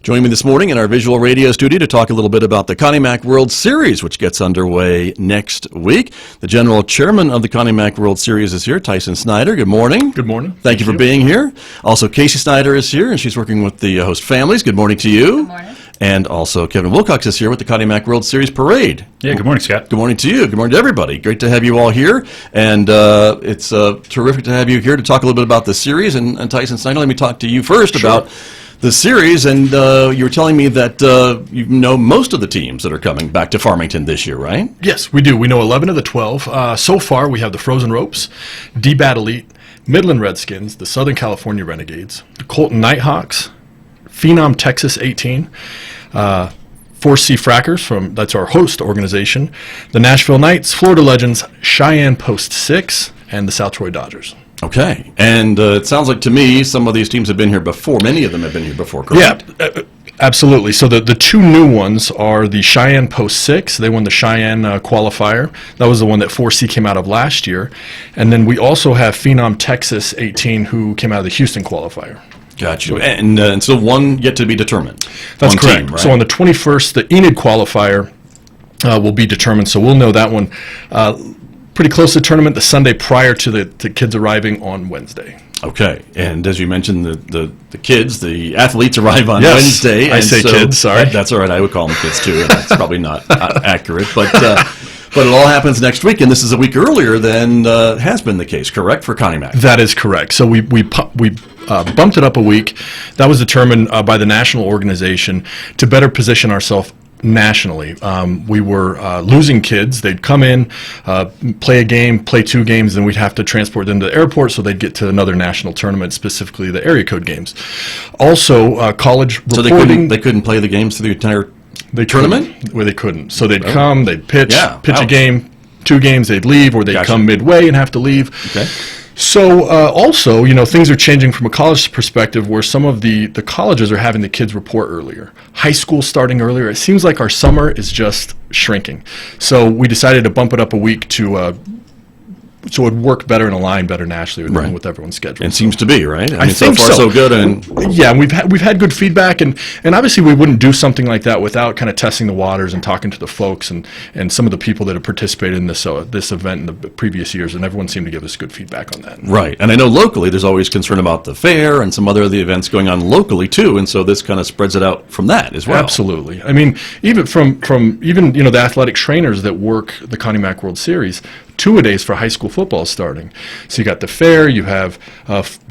Joining me this morning in our visual radio studio to talk a little bit about the Connie Mack World Series, which gets underway next week. The general chairman of the Connie Mack World Series is here, Tyson Snyder. Good morning. Good morning. Thank you for being here. Also, Casey Snyder is here, and she's working with the host families. Good morning to you. Good morning. And also, Kevin Wilcox is here with the Connie Mack World Series Parade. Yeah, good morning, Scott. Good morning to you. Good morning to everybody. Great to have you all here. And it's terrific to have you here to talk a little bit about the series. And Tyson Snyder, let me talk to you first about the series. And you were telling me that you know most of the teams that are coming back to Farmington this year, right? Yes, we do. We know 11 of the 12. So far, we have the Frozen Ropes, D-Bat Elite, Midland Redskins, the Southern California Renegades, the Colton Nighthawks, Phenom Texas 18, 4C Frackers, that's our host organization, the Nashville Knights, Florida Legends, Cheyenne Post 6, and the South Troy Dodgers. Okay. And it sounds like to me some of these teams have been here before. Many of them have been here before, correct? Yeah, absolutely. So the two new ones are the Cheyenne Post 6. They won the Cheyenne qualifier. That was the one that 4C came out of last year. And then we also have Phenom Texas 18, who came out of the Houston qualifier. Got you. And so one yet to be determined. That's one correct. Team, right? So on the 21st, the Enid qualifier will be determined. So we'll know that one pretty close to the tournament the Sunday prior to the kids arriving on Wednesday. Okay. And as you mentioned, the kids, the athletes arrive on Yes, Wednesday. I say kids, sorry. That's all right. I would call them kids too, and that's probably not accurate. But it all happens next week, and this is a week earlier than has been the case, correct, for Connie Mack? That is correct. So we bumped it up a week. That was determined by the national organization to better position ourselves nationally. We were losing kids. They'd come in, play a game, play two games, then we'd have to transport them to the airport so they'd get to another national tournament, specifically the area code games. Also, college so reporting. they couldn't play the games through the entire tournament? Where they couldn't. So they'd come, they'd pitch a Ouch. game, two games, they'd leave, or they'd come midway and have to leave. Okay. So also, things are changing from a college perspective where some of the colleges are having the kids report earlier. High school starting earlier. It seems like our summer is just shrinking. So we decided to bump it up a week to so it would work better and align better nationally with everyone's schedule. It seems to be, right? I think so far so good. And yeah, we've had good feedback, and obviously we wouldn't do something like that without kind of testing the waters and talking to the folks and some of the people that have participated in this event in the previous years, and everyone seemed to give us good feedback on that. Right, and I know locally there's always concern about the fair and some other of the events going on locally too, and so this kind of spreads it out from that as well. Absolutely. I mean, even from the athletic trainers that work the Connie Mack World Series, two-a-days for high school football starting. So you got the fair, you have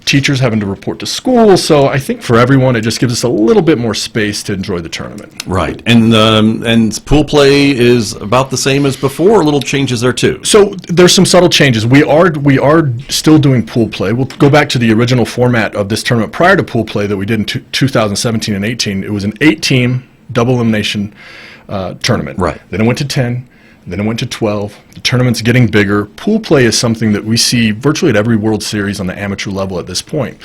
teachers having to report to school. So I think for everyone, it just gives us a little bit more space to enjoy the tournament. Right, and pool play is about the same as before, or little changes there too? So there's some subtle changes. We are still doing pool play. We'll go back to the original format of this tournament prior to pool play that we did in 2017 and 18. It was an 8-team double elimination tournament. Right. Then it went to 10. Then it went to 12. The tournament's getting bigger. Pool play is something that we see virtually at every World Series on the amateur level at this point.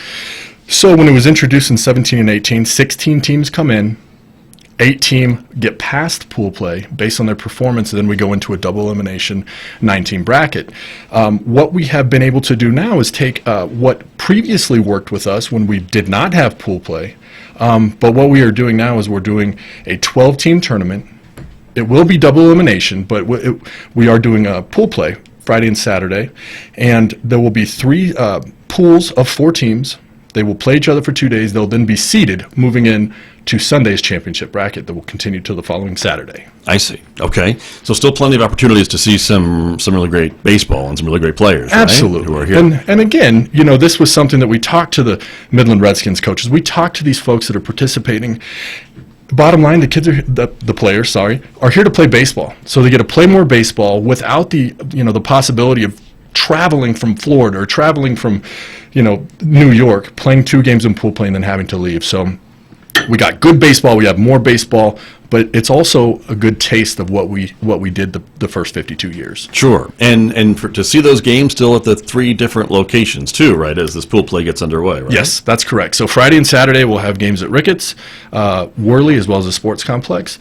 So when it was introduced in 17 and 18, 16 teams come in, 8 teams get past pool play based on their performance, and then we go into a double elimination 9-team bracket. What we have been able to do now is take what previously worked with us when we did not have pool play, but what we are doing now is we're doing a 12-team tournament. It will be double elimination, but we are doing pool play Friday and Saturday, and there will be 3 pools of 4 teams. They will play each other for 2 days. They'll then be seeded, moving in to Sunday's championship bracket that will continue till the following Saturday. I see. Okay. So still plenty of opportunities to see some really great baseball and some really great players, right? Absolutely. Who are here. And again, this was something that we talked to the Midland Redskins coaches. We talked to these folks that are participating. Bottom line, the kids the players, are here to play baseball. So they get to play more baseball without the possibility of traveling from Florida or traveling from, New York, playing 2 games in pool play and then having to leave. So we got good baseball. We have more baseball. but it's also a good taste of what we did the first 52 years. Sure. And to see those games still at the 3 different locations too, right, as this pool play gets underway, right? Yes, that's correct. So Friday and Saturday we'll have games at Ricketts, Worley, as well as the sports complex.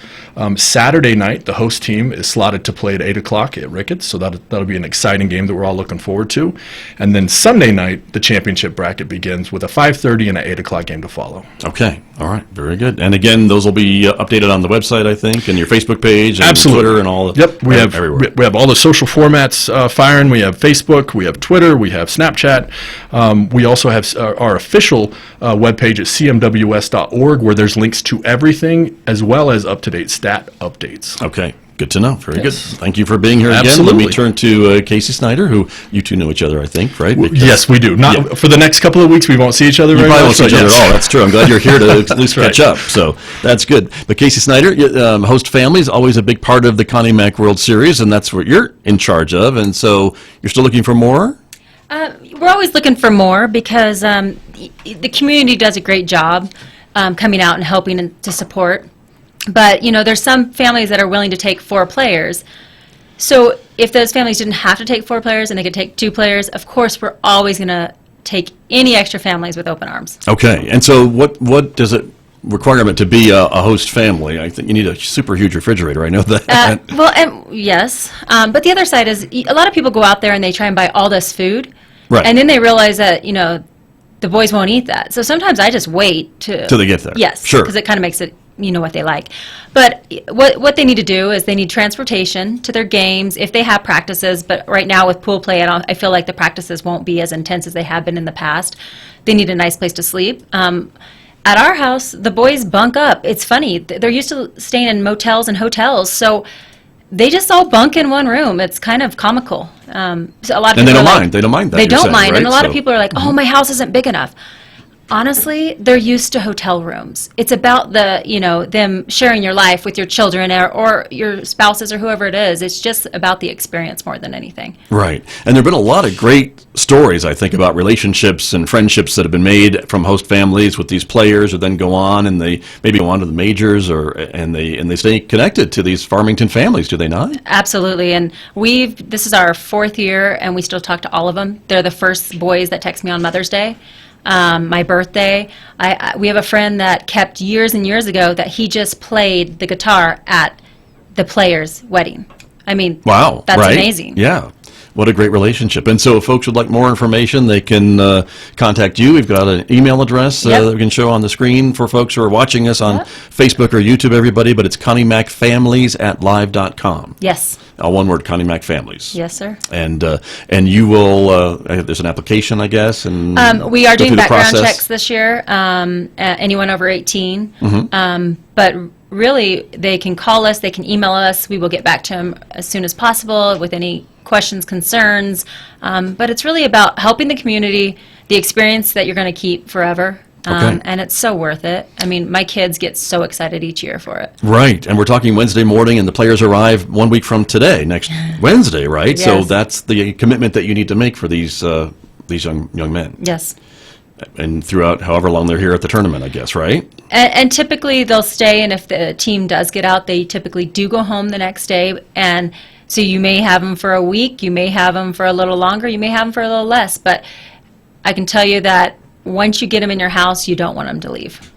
Saturday night, the host team is slotted to play at 8 o'clock at Ricketts, so that'll be an exciting game that we're all looking forward to. And then Sunday night, the championship bracket begins with a 5:30 and an 8 o'clock game to follow. Okay. All right. Very good. And again, those will be updated on the website, I think, and your Facebook page and Absolutely. Twitter and all. Yep. We have everywhere. we have all the social formats firing. We have Facebook, we have Twitter, we have Snapchat. We also have our official webpage at cmws.org, where there's links to everything as well as up-to-date stat updates. Okay. Good to know. Very Yes. good. Thank you for being here again. Absolutely. Let me turn to Casey Snyder, who you two know each other, I think, right? Because Yes, we do. Not Yeah. for the next couple of weeks. We won't see each other. you very probably won't much, see each but other yes. at all. That's true. I'm glad you're here to at least That's catch right. up. So that's good. But Casey Snyder, host family is always a big part of the Connie Mack World Series, and that's what you're in charge of. And so you're still looking for more? We're always looking for more because the community does a great job coming out and helping and to support. But, there's some families that are willing to take 4 players. So if those families didn't have to take 4 players and they could take 2 players, of course, we're always going to take any extra families with open arms. Okay. And so what does it requirement to be a host family? I think you need a super huge refrigerator. I know that. Yes. But the other side is a lot of people go out there and they try and buy all this food. Right. And then they realize that, the boys won't eat that. So sometimes I just wait Till they get there. Yes. Sure. Because it kind of makes it, what they like. But what they need to do is they need transportation to their games if they have practices. But right now with pool play, I feel like the practices won't be as intense as they have been in the past. They need a nice place to sleep. At our house, the boys bunk up. It's funny. They're used to staying in motels and hotels, so they just all bunk in one room. It's kind of comical. So a lot of And people they don't are like- mind. They don't mind that. They you're don't saying, mind, right? and a lot of So- people are like, "Oh, my house isn't big enough." Honestly, they're used to hotel rooms. It's about them sharing your life with your children or your spouses or whoever it is. It's just about the experience more than anything. Right. And there have been a lot of great stories, I think, about relationships and friendships that have been made from host families with these players who then go on and they maybe go on to the majors and they stay connected to these Farmington families, do they not? Absolutely, and this is our 4th year, and we still talk to all of them. They're the first boys that text me on Mother's Day. My birthday. We have a friend that kept years and years ago that he just played the guitar at the player's wedding. I mean, Wow. that's right? amazing. Yeah. What a great relationship. And so if folks would like more information, they can contact you. We've got an email address Yep. that we can show on the screen for folks who are watching us on Yep. Facebook or YouTube, everybody, but it's ConnieMackFamilies@live.com. Yes. One word, Connie Mack Families. Yes, sir. And you will, there's an application, I guess, and We are go doing through the background process. checks this year, anyone over 18. Mm-hmm. But really, they can call us, they can email us. We will get back to them as soon as possible with any questions, concerns. But it's really about helping the community, the experience that you're going to keep forever. Okay. And it's so worth it. I mean, my kids get so excited each year for it. Right, and we're talking Wednesday morning, and the players arrive 1 week from today, next Wednesday, right? So Yes. that's the commitment that you need to make for these young men, Yes. and throughout however long they're here at the tournament, I guess, right? And typically they'll stay, and if the team does get out, they typically do go home the next day. And so you may have them for a week, you may have them for a little longer, you may have them for a little less. But I can tell you that once you get them in your house, you don't want them to leave.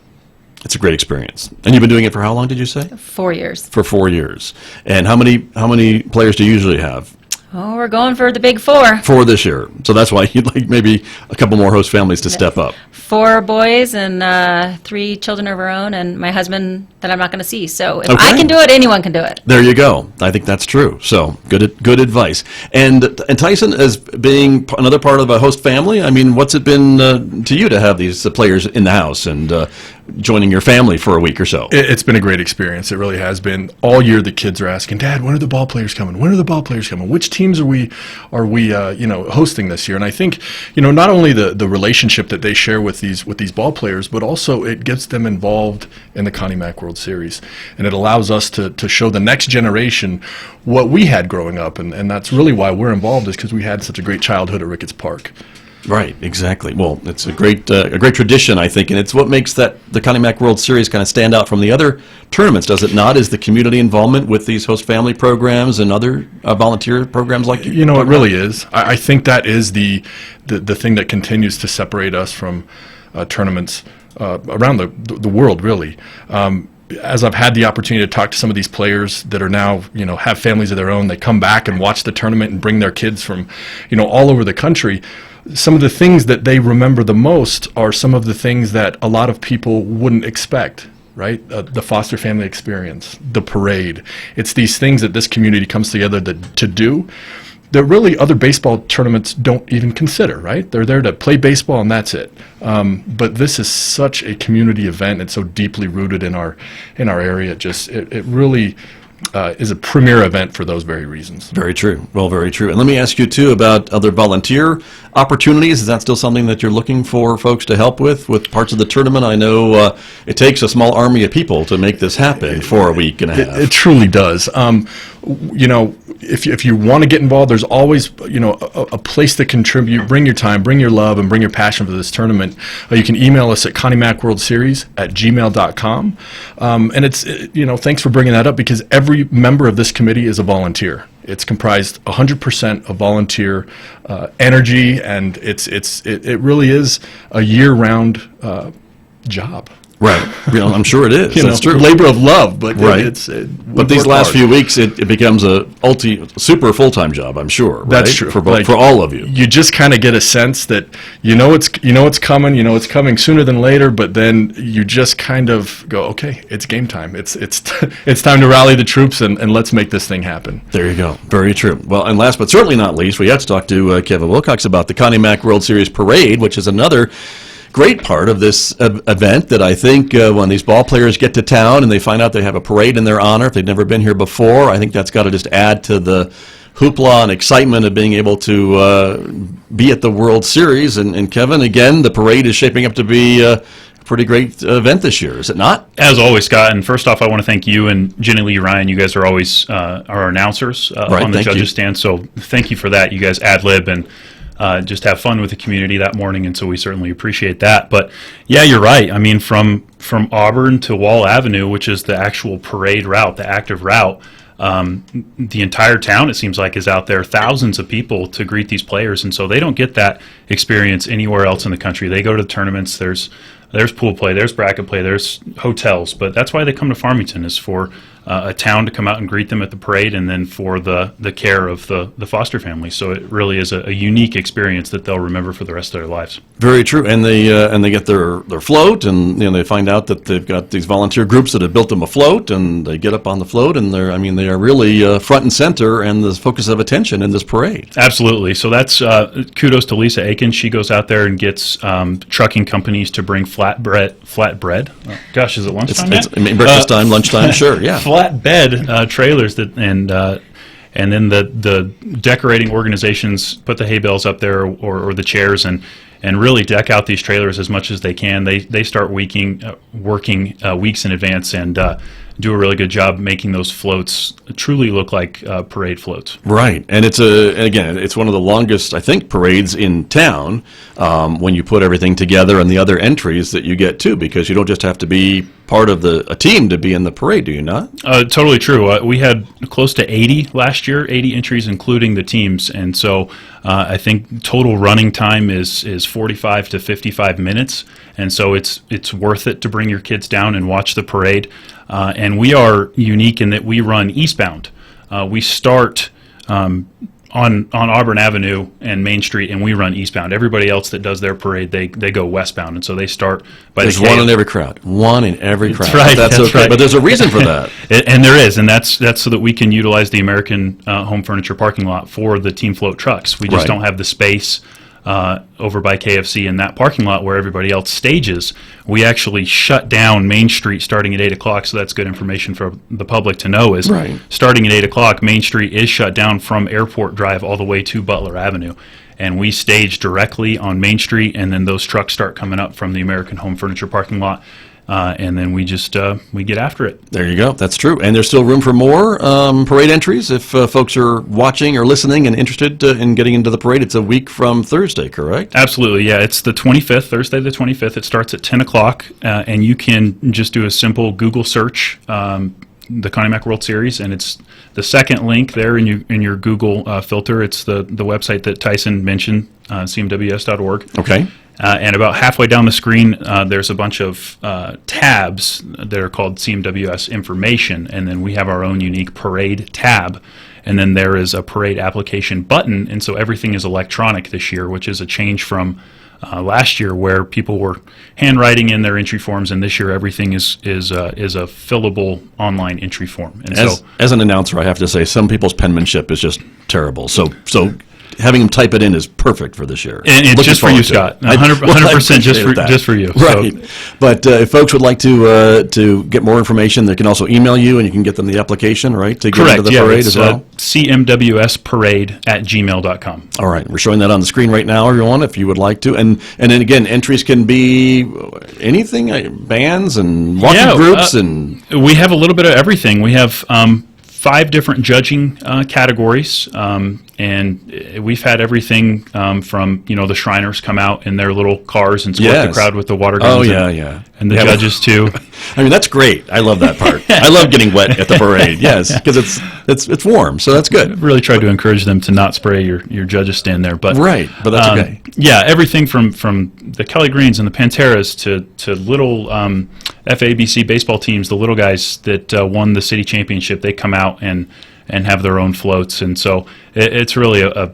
It's a great experience. And you've been doing it for how long, did you say? 4 years. For 4 years. And how many players do you usually have? Oh, we're going for the big 4. 4 this year. So that's why you'd like maybe a couple more host families to step up. 4 boys and 3 children of our own, and my husband that I'm not going to see. So if Okay. I can do it, anyone can do it. There you go. I think that's true. So good advice. And Tyson, as being another part of a host family, I mean, what's it been to you to have these players in the house and joining your family for a week or so? It's been a great experience. It really has been. All year the kids are asking, "Dad, when are the ball players coming? When are the ball players coming? Which teams are we hosting this year?" And I think, not only the relationship that they share with these ball players, but also it gets them involved in the Connie Mack World Series. And it allows us to show the next generation what we had growing up. And that's really why we're involved, is because we had such a great childhood at Ricketts Park. Right, exactly. Well, it's a great tradition, I think, and it's what makes the Connie Mack World Series kind of stand out from the other tournaments, does it not? Is the community involvement with these host family programs and other volunteer programs like It really is. I think that is the thing that continues to separate us from tournaments around the world, really. As I've had the opportunity to talk to some of these players that are now, have families of their own, they come back and watch the tournament and bring their kids from, all over the country. Some of the things that they remember the most are some of the things that a lot of people wouldn't expect, right? The foster family experience, the parade. It's these things that this community comes together to do that really other baseball tournaments don't even consider, right? They're there to play baseball and that's it. But this is such a community event. It's so deeply rooted in our area. It really is a premier event for those very reasons. Very true. Well, very true. And let me ask you, too, about other volunteer opportunities. Is that still something that you're looking for folks to help with parts of the tournament? I know it takes a small army of people to make this happen for a week and a half. It truly does. If you want to get involved, there's always a place to contribute. Bring your time, bring your love, and bring your passion for this tournament. You can email us at conniemackworldseries@gmail.com. And it's thanks for bringing that up, because every member of this committee is a volunteer. It's comprised 100% of volunteer energy, and it really is a year-round job. Right. I'm sure it is. That's true. Labor of love, but right. But these last few weeks, it becomes a super full-time job, I'm sure. Right? That's true. For all of you. You just kind of get a sense that it's coming. It's coming sooner than later. But then you just kind of go, okay, it's game time. It's time to rally the troops and let's make this thing happen. There you go. Very true. Well, and last but certainly not least, we have to talk to Kevin Wilcox about the Connie Mack World Series Parade, which is another great part of this event that I think when these ball players get to town and they find out they have a parade in their honor, if they've never been here before, I think that's got to just add to the hoopla and excitement of being able to be at the World Series. And Kevin, again, the parade is shaping up to be a pretty great event this year, is it not? As always, Scott, and first off, I want to thank you and Jenny Lee Ryan. You guys are always our announcers on the judges' stand, so thank you for that. You guys ad-lib and just have fun with the community that morning, and so we certainly appreciate that. But yeah, you're right. I mean, from Auburn to Wall Avenue, which is the actual parade route, the active route, the entire town, it seems like, is out there, thousands of people to greet these players, and so they don't get that experience anywhere else in the country. They go to the tournaments, there's pool play, there's bracket play, there's hotels, but that's why they come to Farmington, is for a town to come out and greet them at the parade, and then for the care of the foster family. So it really is a unique experience that they'll remember for the rest of their lives. Very true. And they get their float, and they find out that they've got these volunteer groups that have built them a float, and they get up on the float, and they are really front and center and the focus of attention in this parade. Absolutely. So that's kudos to Lisa Aiken. She goes out there and gets trucking companies to bring flatbread. Oh, gosh, is it lunchtime? It's breakfast time, lunchtime, sure, yeah. Flatbed trailers and then the decorating organizations put the hay bales up there or the chairs and really deck out these trailers as much as they can. They start working weeks in advance and do a really good job making those floats truly look like parade floats. Right, and it's one of the longest, I think, parades in town when you put everything together and the other entries that you get too, because you don't just have to be part of a team to be in the parade, do you not? Totally true. We had close to 80 last year, 80 entries including the teams, and so I think total running time is 45 to 55 minutes, and so it's worth it to bring your kids down and watch the parade. And we are unique in that we run eastbound. We start on Auburn Avenue and Main Street, and we run eastbound. Everybody else that does their parade, they go westbound, and so they start by There's one in every crowd. One in every crowd. That's right. That's okay, right. But there's a reason for that. And there is, and that's so that we can utilize the American Home Furniture parking lot for the Team Float trucks. We just don't have the space over by KFC in that parking lot where everybody else stages. We actually shut down Main Street starting at 8 o'clock, so that's good information for the public to know, is starting at 8 o'clock, Main Street is shut down from Airport Drive all the way to Butler Avenue. And we stage directly on Main Street, and then those trucks start coming up from the American Home Furniture parking lot. and then we just we get after it. There you go. That's true. And there's still room for more parade entries if folks are watching or listening and interested in getting into the parade. It's a week from Thursday, correct? Absolutely, yeah. It's the 25th, Thursday the 25th. It starts at 10 o'clock, and you can just do a simple Google search, the Connie Mack World Series, and it's the second link there in your Google filter. It's the website that Tyson mentioned, cmws.org. Okay. And about halfway down the screen, there's a bunch of tabs that are called CMWS Information, and then we have our own unique parade tab. And then there is a parade application button, and so everything is electronic this year, which is a change from last year where people were handwriting in their entry forms, and this year everything is a fillable online entry form. And as an announcer, I have to say some people's penmanship is just terrible. So having them type it in is perfect for this year. And it's just for you, Scott. 100% just for you. Right. So. But if folks would like to get more information, they can also email you, and you can get them the application, right, to get into the parade as well? cmwsparade@gmail.com. All right. We're showing that on the screen right now, everyone, if you would like to. And then again, entries can be anything, bands and walking groups. And we have a little bit of everything. We have 5 different judging categories, and we've had everything from the Shriners come out in their little cars and split the crowd with the water guns. Oh yeah. And the judges too. I mean, that's great. I love that part. I love getting wet at the parade. Yes, because it's warm, so that's good. I've really tried to encourage them to not spray your judges stand there, but right. But that's okay. Yeah, everything from the Kelly Greens and the Panteras to little FABC baseball teams, the little guys that won the city championship, they come out and have their own floats, and so it's really a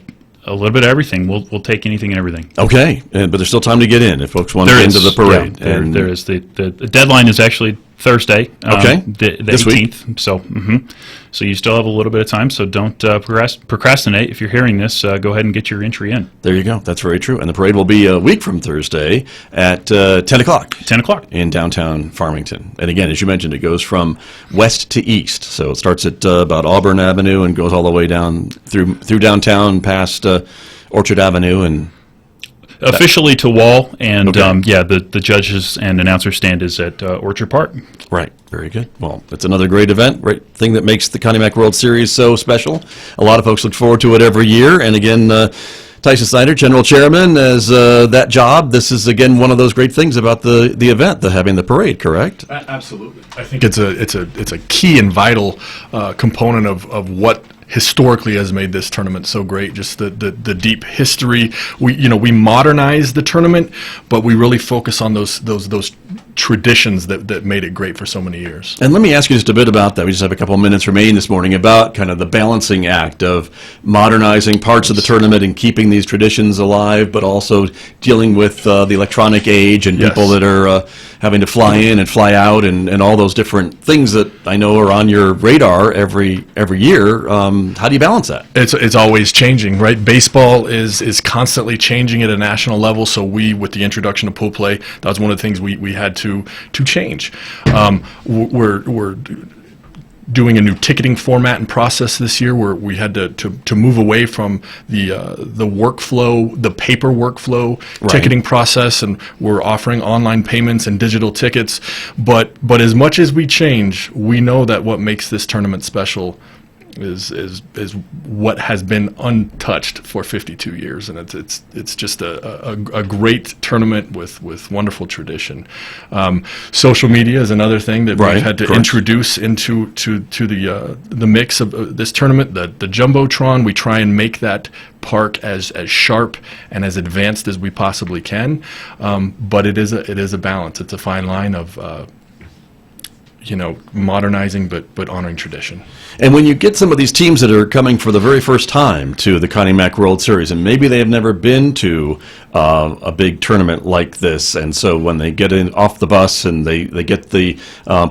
little bit of everything. We'll take anything and everything. Okay, but there's still time to get in if folks want to get into the parade. Yeah, there is. The deadline is actually Thursday, the this 18th. week. So you still have a little bit of time. So don't procrastinate. If you're hearing this, go ahead and get your entry in. There you go. That's very true. And the parade will be a week from Thursday at 10 o'clock. 10 o'clock in downtown Farmington. And again, as you mentioned, it goes from west to east. So it starts at about Auburn Avenue and goes all the way down through downtown past Orchard Avenue and. Officially to Wall, and the judges and announcer stand is at Orchard Park. Right, very good. Well, it's another great event, right thing that makes the Connie Mack World Series so special. A lot of folks look forward to it every year, and again, Tyson Snyder, General Chairman, as that job. This is again one of those great things about the event, having the parade. Correct? Absolutely. I think it's a key and vital component of what historically has made this tournament so great. Just the deep history. We modernize the tournament, but we really focus on those traditions that made it great for so many years. And let me ask you just a bit about that. We just have a couple of minutes remaining this morning about kind of the balancing act of modernizing parts of the tournament and keeping these traditions alive, but also dealing with the electronic age and people that are having to fly in and fly out and all those different things that I know are on your radar every year. How do you balance that? It's always changing, right? Baseball is constantly changing at a national level. So with the introduction of pool play, that was one of the things we had to change. We're doing a new ticketing format and process this year where we had to move away from the workflow, the paper workflow ticketing process, and we're offering online payments and digital tickets. But as much as we change, we know that what makes this tournament special is what has been untouched for 52 years, and it's just a great tournament with wonderful tradition. Social media is another thing that we've had to introduce into the mix of this tournament. The Jumbotron, we try and make that park as sharp and as advanced as we possibly can, but it is a balance. It's a fine line of modernizing but honoring tradition. And when you get some of these teams that are coming for the very first time to the Connie Mack World Series, and maybe they have never been to a big tournament like this, and so when they get in off the bus and they get the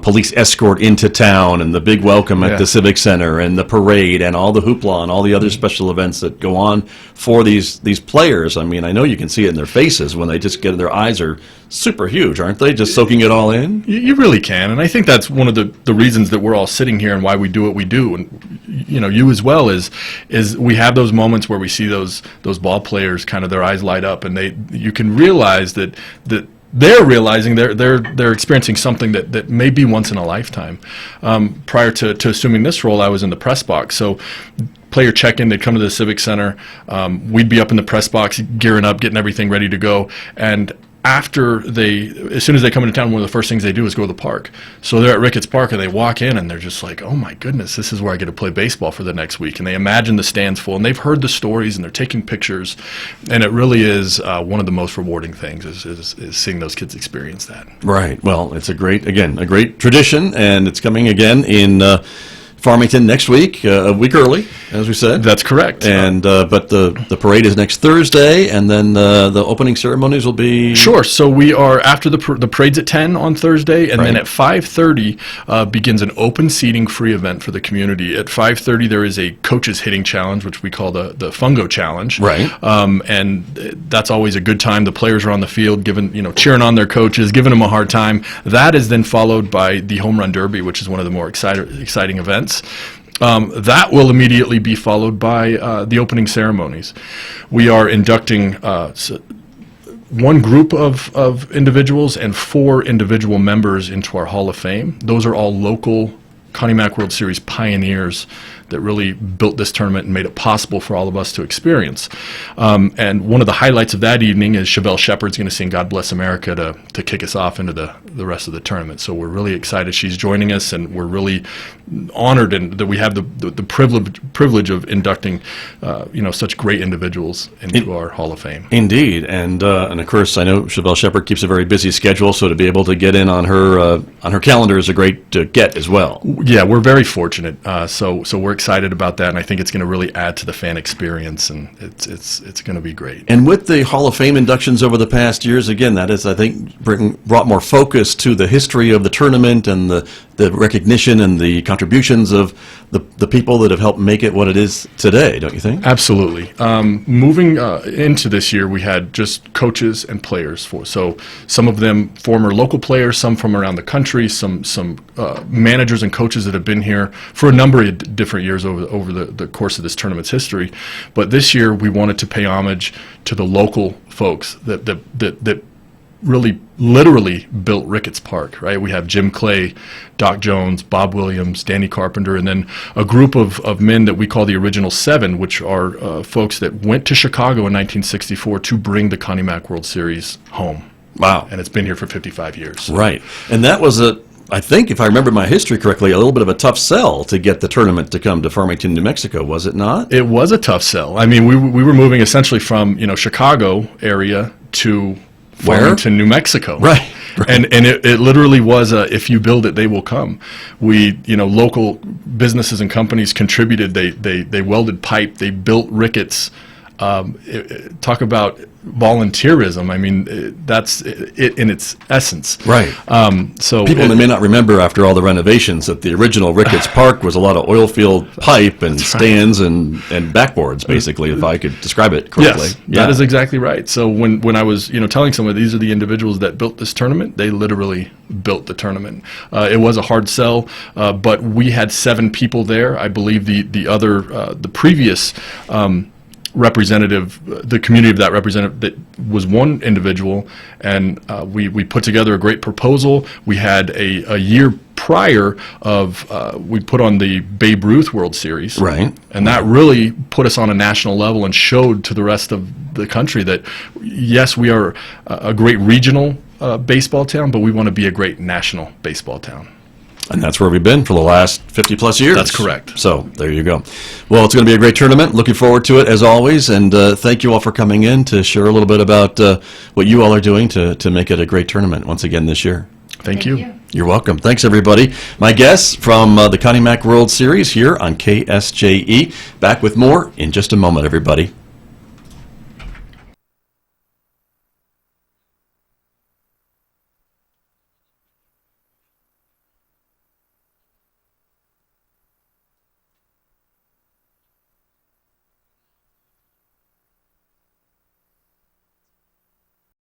police escort into town and the big welcome at the Civic Center and the parade and all the hoopla and all the other special events that go on for these players, I mean, I know you can see it in their faces when they just get their eyes are super huge, aren't they? Just soaking it all in? You really can, and I think that's one of the reasons that we're all sitting here and why we do what we do, and you as well, is we have those moments where we see those ball players kind of their eyes light up, and you can realize that they're realizing they're experiencing something that may be once in a lifetime. Prior to assuming this role, I was in the press box. So player check-in, they'd come to the Civic Center. We'd be up in the press box, gearing up, getting everything ready to go. And as soon as they come into town, one of the first things they do is go to the park. So they're at Ricketts Park, and they walk in, and they're just like, oh my goodness, this is where I get to play baseball for the next week. And they imagine the stands full, and they've heard the stories, and they're taking pictures. And it really is one of the most rewarding things is seeing those kids experience that. Right. Well, it's a great tradition, and it's coming again in Farmington next week, a week early, as we said. That's correct. And but the parade is next Thursday, and then the opening ceremonies will be... Sure. So we are, after the parade's at 10 on Thursday, and then at 5:30 begins an open seating free event for the community. At 5:30 there is a coaches hitting challenge, which we call the Fungo Challenge. Right. And that's always a good time. The players are on the field cheering on their coaches, giving them a hard time. That is then followed by the Home Run Derby, which is one of the more exciting events. That will immediately be followed by the opening ceremonies. We are inducting one group of individuals and 4 individual members into our Hall of Fame. Those are all local Connie Mack World Series pioneers that really built this tournament and made it possible for all of us to experience. And one of the highlights of that evening is Chevelle Shepard's going to sing God Bless America to kick us off into the rest of the tournament. So we're really excited she's joining us, and we're really honored that we have the privilege of inducting such great individuals into our Hall of Fame. Indeed. And of course, I know Chevelle Shepard keeps a very busy schedule, so to be able to get in on her calendar is a great get as well. Yeah, we're very fortunate. So we're excited about that, and I think it's going to really add to the fan experience, and it's going to be great. And with the Hall of Fame inductions over the past years, again, that is, I think, brought more focus to the history of the tournament and the recognition and the contributions of the people that have helped make it what it is today, don't you think? Absolutely. Moving into this year, we had just coaches and players so some of them former local players, some from around the country, some managers and coaches that have been here for a number of different years over the course of this tournament's history. But this year, we wanted to pay homage to the local folks that really literally built Ricketts Park, right? We have Jim Clay, Doc Jones, Bob Williams, Danny Carpenter, and then a group of men that we call the Original Seven, which are folks that went to Chicago in 1964 to bring the Connie Mack World Series home. Wow. And it's been here for 55 years. Right. And that was I think, if I remember my history correctly, a little bit of a tough sell to get the tournament to come to Farmington, New Mexico, was it not? It was a tough sell. I mean, we were moving essentially from, Chicago area to Farmington, New Mexico. Right. And it literally was if you build it, they will come. We, local businesses and companies contributed. They welded pipe. They built Ricketts. Talk about volunteerism. I mean, that's it in its essence. Right. So people may not remember after all the renovations that the original Ricketts Park was a lot of oil field pipe and stands and backboards, basically, if I could describe it correctly. Yes, that is exactly right. So when I was telling someone these are the individuals that built this tournament, they literally built the tournament. It was a hard sell, but we had 7 people there. I believe the previous representative, the community of that representative, that was one individual, and we put together a great proposal. We had a year prior we put on the Babe Ruth World Series, right, and that really put us on a national level and showed to the rest of the country that yes, we are a great regional baseball town, but we want to be a great national baseball town. And that's where we've been for the last 50-plus years. That's correct. So there you go. Well, it's going to be a great tournament. Looking forward to it, as always. And thank you all for coming in to share a little bit about what you all are doing to make it a great tournament once again this year. Thank you. You're welcome. Thanks, everybody. My guests from the Connie Mack World Series here on KSJE. Back with more in just a moment, everybody.